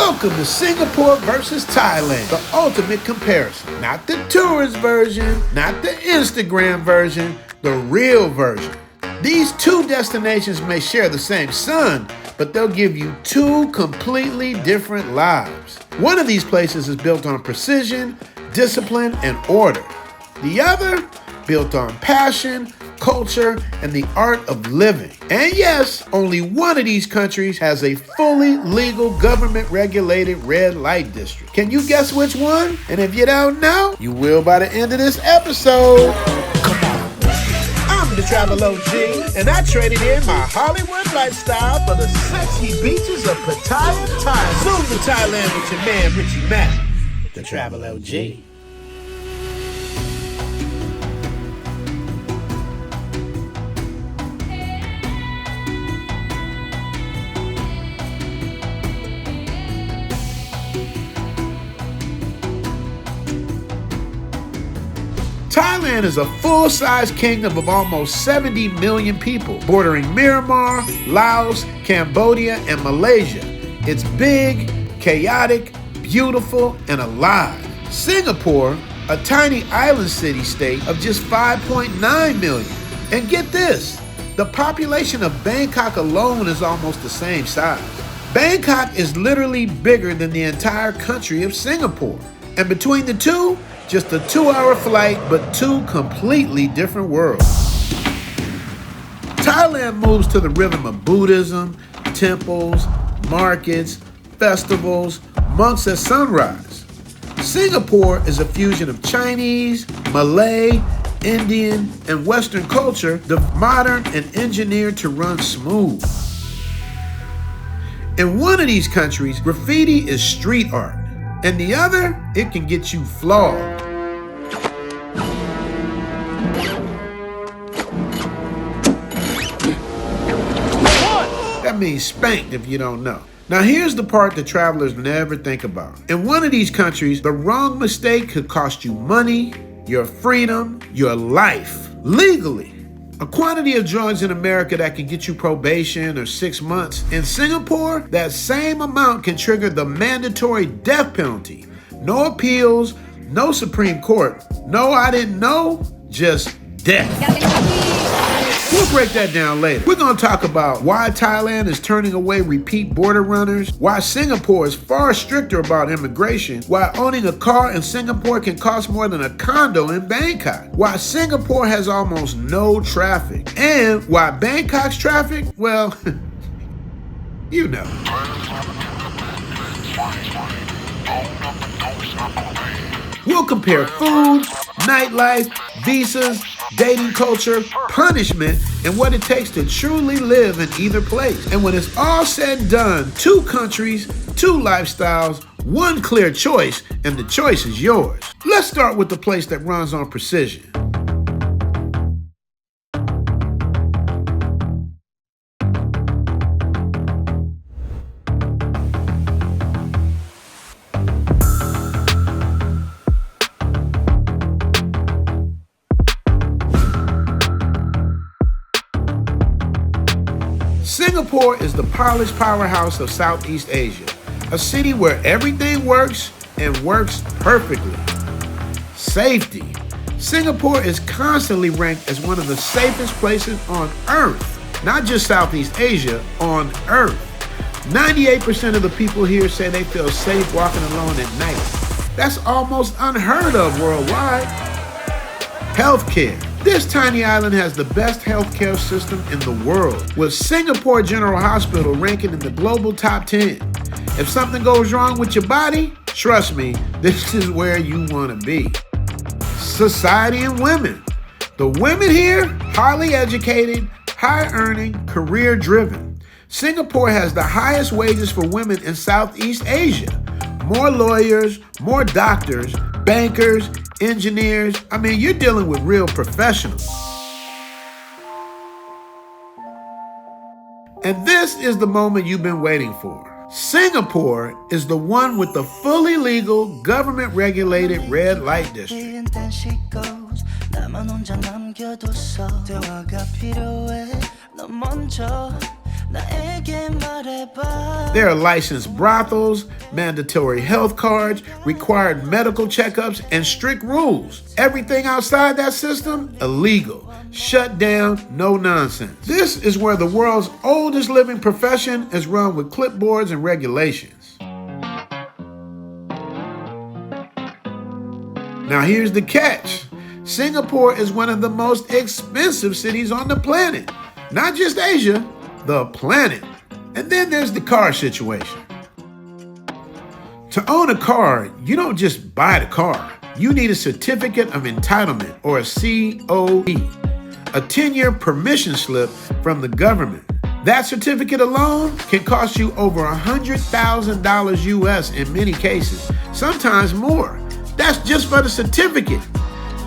Welcome to Singapore versus Thailand, the ultimate comparison. Not the tourist version, not the Instagram version, the real version. These two destinations may share the same sun, but they'll give you two completely different lives. One of these places is built on precision, discipline, and order. The other, built on passion, culture, and the art of living. And yes, only one of these countries has a fully legal government-regulated red light district. Can you guess which one? And if you don't know, you will by the end of this episode. Come on. I'm the Travel OG, and I traded in my Hollywood lifestyle for the sexy beaches of Pattaya, Thailand. Zoom to Thailand with your man, Richie, the Travel OG. Thailand is a full-size kingdom of almost 70 million people, bordering Myanmar, Laos, Cambodia, and Malaysia. It's big, chaotic, beautiful, and alive. Singapore, a tiny island city-state of just 5.9 million. And get this, the population of Bangkok alone is almost the same size. Bangkok is literally bigger than the entire country of Singapore. And between the two, just a 2-hour flight, but two completely different worlds. Thailand moves to the rhythm of Buddhism, temples, markets, festivals, monks at sunrise. Singapore is a fusion of Chinese, Malay, Indian, and Western culture, the modern and engineered to run smooth. In one of these countries, graffiti is street art. And the other, it can get you flogged. That means spanked if you don't know. Now here's the part that travelers never think about. In one of these countries, the wrong mistake could cost you money, your freedom, your life, legally. A quantity of drugs in America that can get you probation or 6 months. In Singapore, that same amount can trigger the mandatory death penalty. No appeals, no Supreme Court, no I didn't know, just death. We'll break that down later. We're going to talk about why Thailand is turning away repeat border runners, why Singapore is far stricter about immigration, why owning a car in Singapore can cost more than a condo in Bangkok, why Singapore has almost no traffic, and why Bangkok's traffic, well, you know. We'll compare food, nightlife, visas, dating culture, punishment, and what it takes to truly live in either place. And when it's all said and done, 2 countries, 2 lifestyles, 1 clear choice, and the choice is yours. Let's start with the place that runs on precision. Singapore is the polished powerhouse of Southeast Asia, a city where everything works and works perfectly. Safety. Singapore is constantly ranked as one of the safest places on Earth, not just Southeast Asia, on Earth. 98% of the people here say they feel safe walking alone at night. That's almost unheard of worldwide. Healthcare. This tiny island has the best healthcare system in the world, with Singapore General Hospital ranking in the global top 10. If something goes wrong with your body, trust me, this is where you want to be. Society and women. The women here, highly educated, high-earning, career-driven. Singapore has the highest wages for women in Southeast Asia. More lawyers, more doctors, bankers, engineers. I mean, you're dealing with real professionals. And this is the moment you've been waiting for. Singapore is the one with the fully legal, government-regulated red light district. There are licensed brothels, mandatory health cards, required medical checkups, and strict rules. Everything outside that system, illegal. Shut down, no nonsense. This is where the world's oldest living profession is run with clipboards and regulations. Now here's the catch. Singapore is one of the most expensive cities on the planet. Not just Asia, the planet. And then there's the car situation. To own a car, you don't just buy the car. You need a certificate of entitlement, or a COE, a 10-year permission slip from the government. That certificate alone can cost you over $100,000 US in many cases, sometimes more. That's just for the certificate.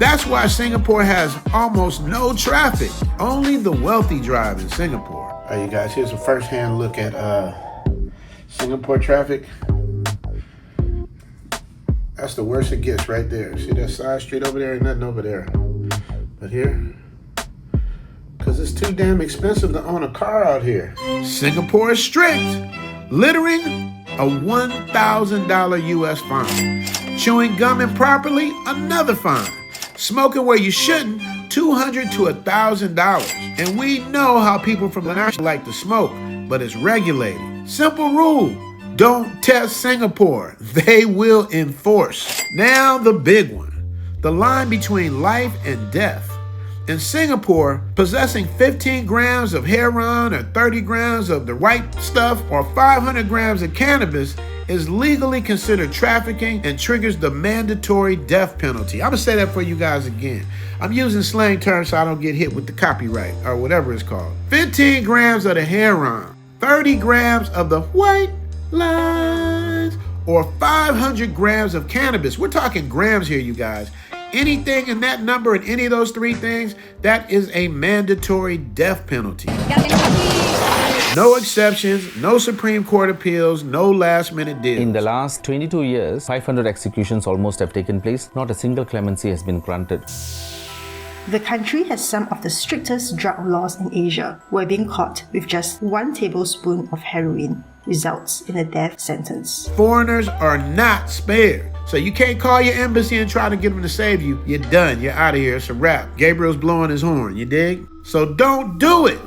That's why Singapore has almost no traffic. Only the wealthy drive in Singapore. All right, you guys, here's a first-hand look at Singapore traffic. That's the worst it gets right there. See that side street over there? Ain't nothing over there. But here, because it's too damn expensive to own a car out here. Singapore is strict. Littering, a $1,000 US fine. Chewing gum improperly, another fine. Smoking where you shouldn't, $200 to $1,000. And we know how people from the national like to smoke, but it's regulated. Simple rule, don't test Singapore. They will enforce. Now the big one, the line between life and death. In Singapore, possessing 15 grams of heroin or 30 grams of the right stuff or 500 grams of cannabis is legally considered trafficking and triggers the mandatory death penalty. I'm gonna say that for you guys again. I'm using slang terms so I don't get hit with the copyright or whatever it's called. 15 grams of the heroin, 30 grams of the white lines, or 500 grams of cannabis. We're talking grams here, you guys. Anything in that number and any of those three things, that is a mandatory death penalty. No exceptions, no Supreme Court appeals, no last-minute deals. In the last 22 years, 500 executions almost have taken place. Not a single clemency has been granted. The country has some of the strictest drug laws in Asia, where being caught with just 1 tablespoon of heroin results in a death sentence. Foreigners are not spared. So you can't call your embassy and try to get them to save you. You're done. You're out of here. It's a wrap. Gabriel's blowing his horn. You dig? So don't do it.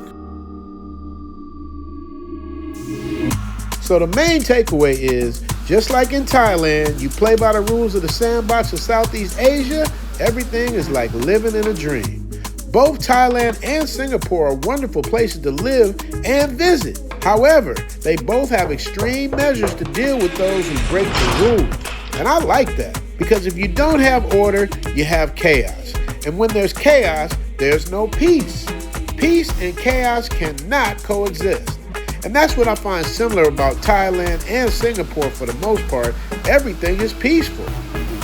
So the main takeaway is, just like in Thailand, you play by the rules of the sandbox of Southeast Asia, everything is like living in a dream. Both Thailand and Singapore are wonderful places to live and visit. However, they both have extreme measures to deal with those who break the rules. And I like that, because if you don't have order, you have chaos. And when there's chaos, there's no peace. Peace and chaos cannot coexist. And that's what I find similar about Thailand and Singapore for the most part. Everything is peaceful.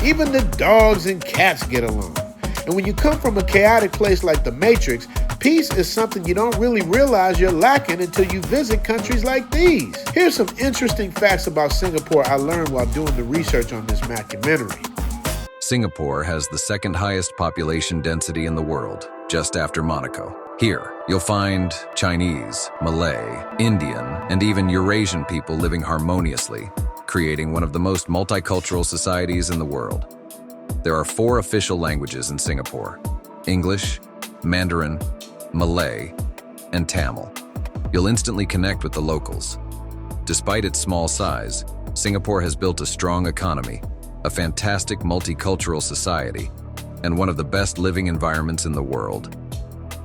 Even the dogs and cats get along. And when you come from a chaotic place like the Matrix, peace is something you don't really realize you're lacking until you visit countries like these. Here's some interesting facts about Singapore I learned while doing the research on this documentary. Singapore has the second highest population density in the world, just after Monaco. Here, you'll find Chinese, Malay, Indian, and even Eurasian people living harmoniously, creating one of the most multicultural societies in the world. There are 4 official languages in Singapore: English, Mandarin, Malay, and Tamil. You'll instantly connect with the locals. Despite its small size, Singapore has built a strong economy, a fantastic multicultural society, and one of the best living environments in the world.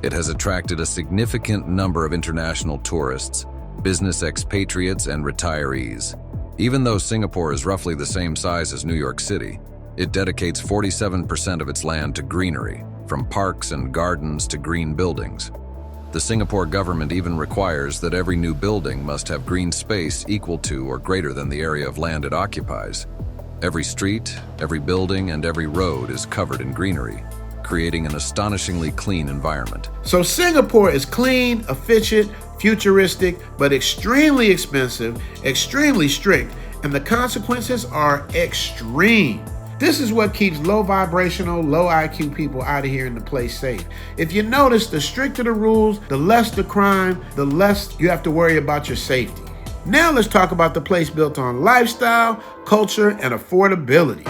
It has attracted a significant number of international tourists, business expatriates, and retirees. Even though Singapore is roughly the same size as New York City, it dedicates 47% of its land to greenery, from parks and gardens to green buildings. The Singapore government even requires that every new building must have green space equal to or greater than the area of land it occupies. Every street, every building, and every road is covered in greenery, creating an astonishingly clean environment. So Singapore is clean, efficient, futuristic, but extremely expensive, extremely strict, and the consequences are extreme. This is what keeps low vibrational, low IQ people out of here and the place safe. If you notice, the stricter the rules, the less the crime, the less you have to worry about your safety. Now let's talk about the place built on lifestyle, culture, and affordability.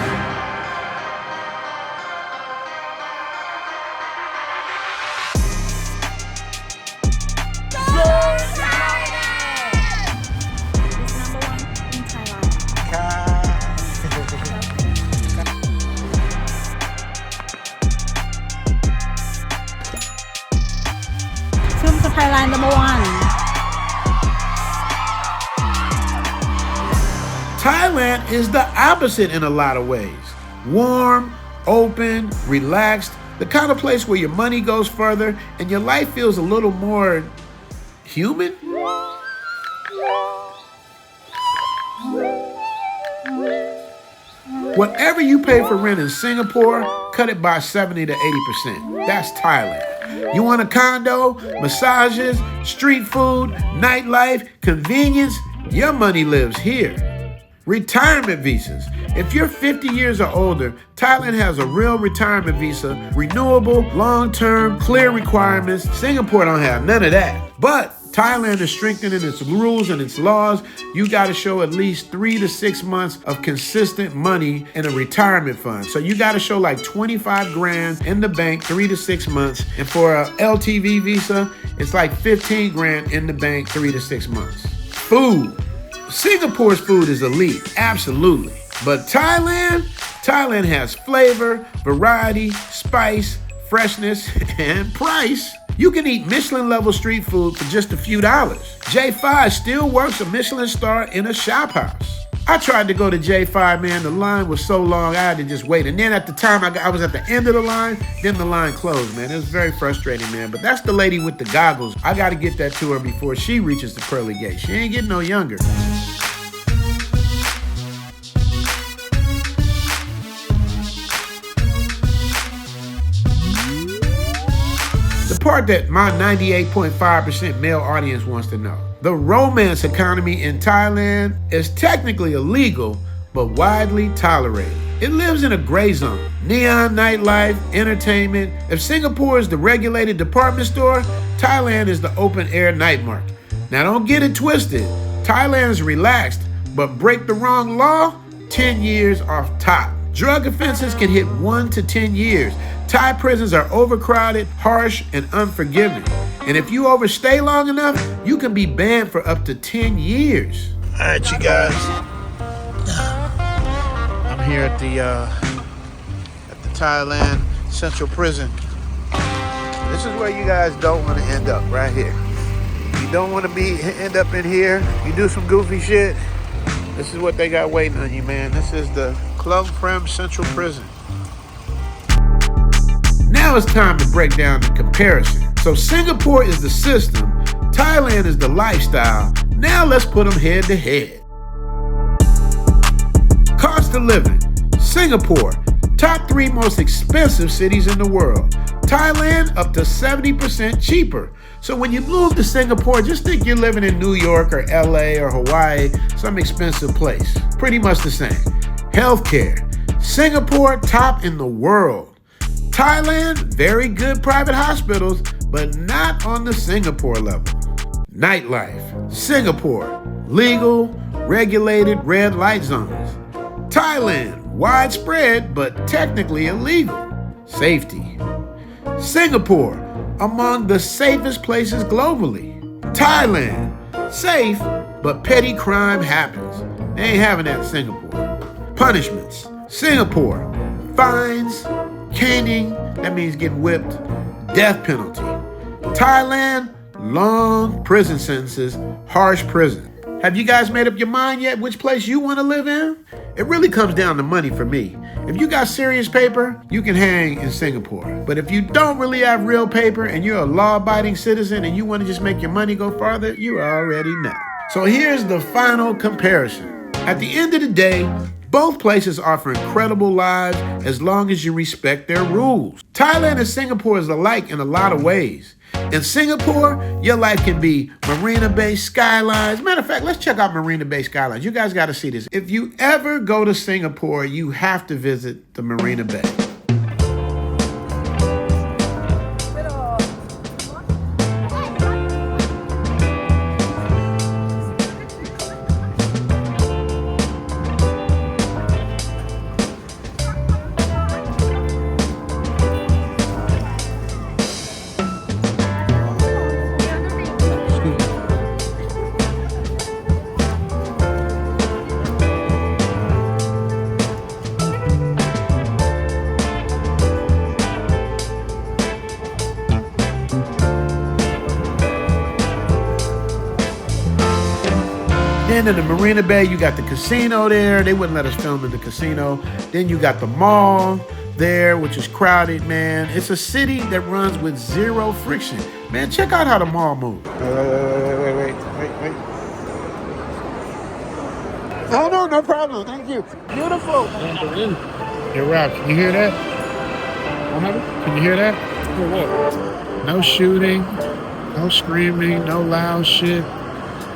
Thailand number one. Thailand is the opposite in a lot of ways. Warm, open, relaxed, the kind of place where your money goes further and your life feels a little more human. Whatever you pay for rent in Singapore, cut it by 70 to 80%. That's Thailand. You want a condo, massages, street food, nightlife, convenience? Your money lives here. Retirement visas. If you're 50 years or older, Thailand has a real retirement visa, renewable, long-term, clear requirements. Singapore don't have none of that. But Thailand is strengthening its rules and its laws. You got to show at least 3 to 6 months of consistent money in a retirement fund. So you got to show like 25 grand in the bank, 3 to 6 months. And for a LTV visa, it's like 15 grand in the bank, 3 to 6 months. Food. Singapore's food is elite, absolutely. But Thailand has flavor, variety, spice, freshness, and price. You can eat Michelin-level street food for just a few dollars. J5 still works a Michelin star in a shop house. I tried to go to J5, man. The line was so long, I had to just wait. And then at the time, I was at the end of the line, then the line closed, man. It was very frustrating, man. But that's the lady with the goggles. I got to get that to her before she reaches the pearly gate. She ain't getting no younger. The part that my 98.5% male audience wants to know. The romance economy in Thailand is technically illegal, but widely tolerated. It lives in a gray zone. Neon nightlife, entertainment. If Singapore is the regulated department store, Thailand is the open air night market. Now don't get it twisted. Thailand is relaxed, but break the wrong law, 10 years off top. Drug offenses can hit 1 to 10 years. Thai prisons are overcrowded, harsh, and unforgiving. And if you overstay long enough, you can be banned for up to 10 years. All right, you guys. I'm here at the Thailand Central Prison. This is where you guys don't want to end up, right here. You don't want to end up in here. You do some goofy shit. This is what they got waiting on you, man. This is the Klong Prem Central Prison. Now it's time to break down the comparison. So Singapore is the system, Thailand is the lifestyle. Now let's put them head to head. Cost of living. Singapore, top 3 most expensive cities in the world. Thailand, up to 70% cheaper. So when you move to Singapore, just think you're living in New York or LA or Hawaii, some expensive place. Pretty much the same. Healthcare. Singapore, top in the world. Thailand, very good private hospitals, but not on the Singapore level. Nightlife. Singapore, legal, regulated red light zones. Thailand, widespread, but technically illegal. Safety. Singapore, among the safest places globally. Thailand, safe, but petty crime happens. They ain't having that in Singapore. Punishments. Singapore, fines, caning, that means getting whipped, death penalty. Thailand, long prison sentences, harsh prison. Have you guys made up your mind yet which place you want to live in? It really comes down to money for me. If you got serious paper, you can hang in Singapore. But if you don't really have real paper and you're a law-abiding citizen and you want to just make your money go farther, you already know. So here's the final comparison. At the end of the day, both places offer incredible lives as long as you respect their rules. Thailand and Singapore is alike in a lot of ways. In Singapore, your life can be Marina Bay skylines. Matter of fact, let's check out Marina Bay skylines. You guys got to see this. If you ever go to Singapore, you have to visit the Marina Bay. Then in the Marina Bay, you got the casino there. They wouldn't let us film in the casino. Then you got the mall there, which is crowded, man. It's a city that runs with zero friction. Man, check out how the mall moves. Wait. Oh, no problem. Thank you. Beautiful. Yo, Rob, can you hear that? Can you hear that? No shooting, no screaming, no loud shit.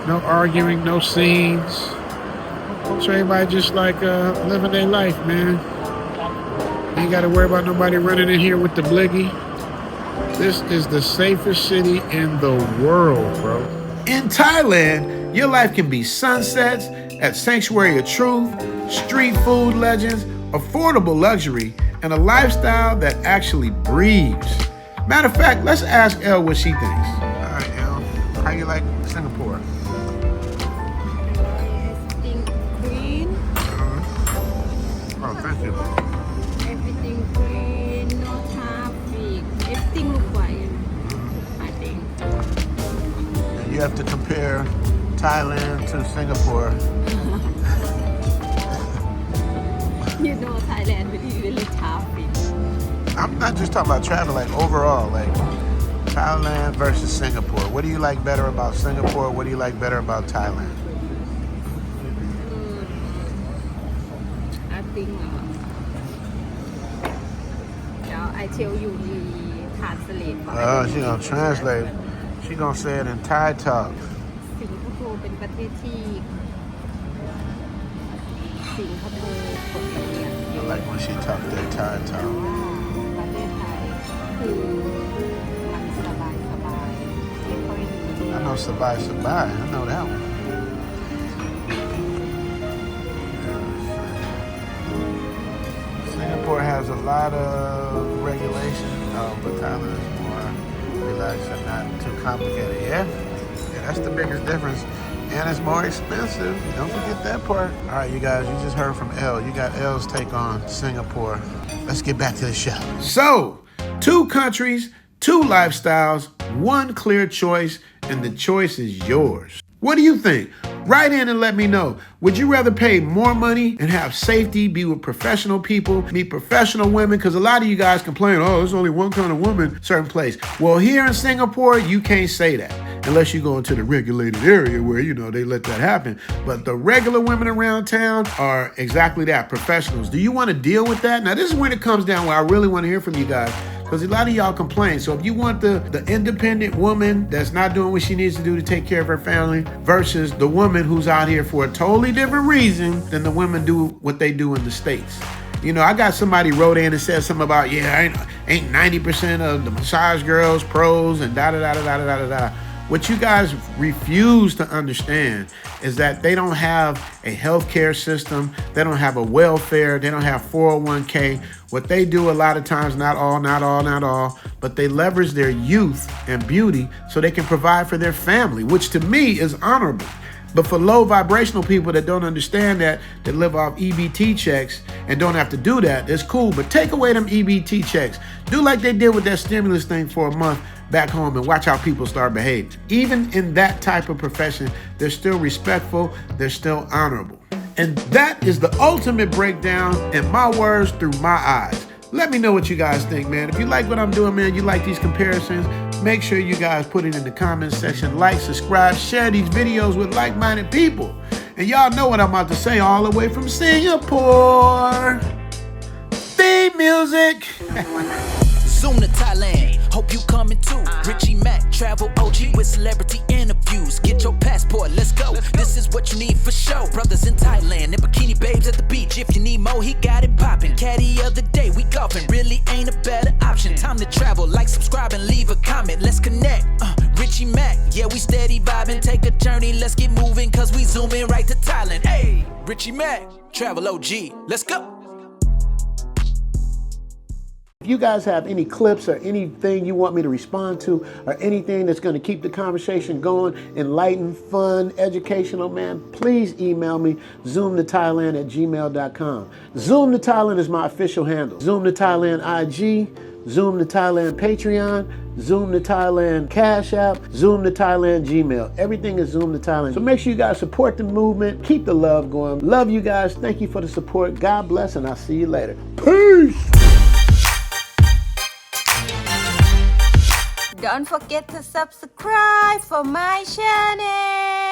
No arguing, no scenes. So everybody just like living their life, man. Ain't got to worry about nobody running in here with the bliggy. This is the safest city in the world, bro. In Thailand, your life can be sunsets at Sanctuary of Truth, street food legends, affordable luxury, and a lifestyle that actually breathes. Matter of fact, let's ask Elle what she thinks. All right, Elle, how you like Singapore? Thank you. Everything green, no traffic, everything look quiet, I think. You have to compare Thailand to Singapore. You know Thailand really traffic. I'm not just talking about travel, like overall, like Thailand versus Singapore. What do you like better about Singapore? What do you like better about Thailand? I think I tell you the translate. Oh, she gonna translate. She gonna say it in Thai talk. สิงคโปร์เป็นประเทศที่สิงคโปร์คนเนี่ย I like when she talk that Thai talk. ประเทศไทยคือมันสบายไม่ค่อยดี I know Sabai. I know that one. Singapore has a lot of regulation, but Thailand is more relaxed and not too complicated. Yeah, that's the biggest difference. And it's more expensive. Don't forget that part. All right, you guys, you just heard from Elle. You got Elle's take on Singapore. Let's get back to the show. So, 2 countries, 2 lifestyles, 1 clear choice, and the choice is yours. What do you think? Write in and let me know. Would you rather pay more money and have safety, be with professional people, meet professional women? Because a lot of you guys complain, oh, there's only one kind of woman, certain place. Well, here in Singapore, you can't say that unless you go into the regulated area where, you know, they let that happen. But the regular women around town are exactly that, professionals. Do you want to deal with that? Now, this is when it comes down where I really want to hear from you guys. Because a lot of y'all complain. So if you want the independent woman that's not doing what she needs to do to take care of her family versus the woman who's out here for a totally different reason than the women do what they do in the States. You know, I got somebody wrote in and said something about, yeah, ain't 90% of the massage girls pros and da-da-da-da-da-da-da. What you guys refuse to understand is that they don't have a healthcare system. They don't have a welfare. They don't have 401k. What they do a lot of times, not all, but they leverage their youth and beauty so they can provide for their family, which to me is honorable. But for low vibrational people that don't understand that live off EBT checks and don't have to do that, it's cool. But take away them EBT checks. Do like they did with that stimulus thing for a month back home and watch how people start behaving. Even in that type of profession, they're still respectful, they're still honorable. And that is the ultimate breakdown in my words through my eyes. Let me know what you guys think, man. If you like what I'm doing, man, you like these comparisons, make sure you guys put it in the comments section. Like, subscribe, share these videos with like-minded people. And y'all know what I'm about to say all the way from Singapore. Theme music. Zoom to Thailand. Hope you coming too. Richie Mack, travel OG with celebrity interviews. Get your passport, let's go. This is what you need for sure. Brothers in Thailand and bikini babes at the beach. If you need more, he got it poppin'. Caddy of the day, we golfing. Really ain't a better option. Time to travel, like, subscribe, and leave a comment. Let's connect. Richie Mack, yeah, we steady vibing. Take a journey, let's get moving, cause we zooming right to Thailand. Hey, Richie Mack, travel OG, let's go. If you guys have any clips or anything you want me to respond to, or anything that's going to keep the conversation going, enlightened, fun, educational, man, please email me, ZoomToThailand@gmail.com. ZoomToThailand is my official handle. ZoomToThailand IG, ZoomToThailand Patreon, ZoomToThailand Cash App, ZoomToThailand Gmail. Everything is ZoomToThailand. So make sure you guys support the movement. Keep the love going. Love you guys. Thank you for the support. God bless, and I'll see you later. Peace! Don't forget to subscribe for my channel.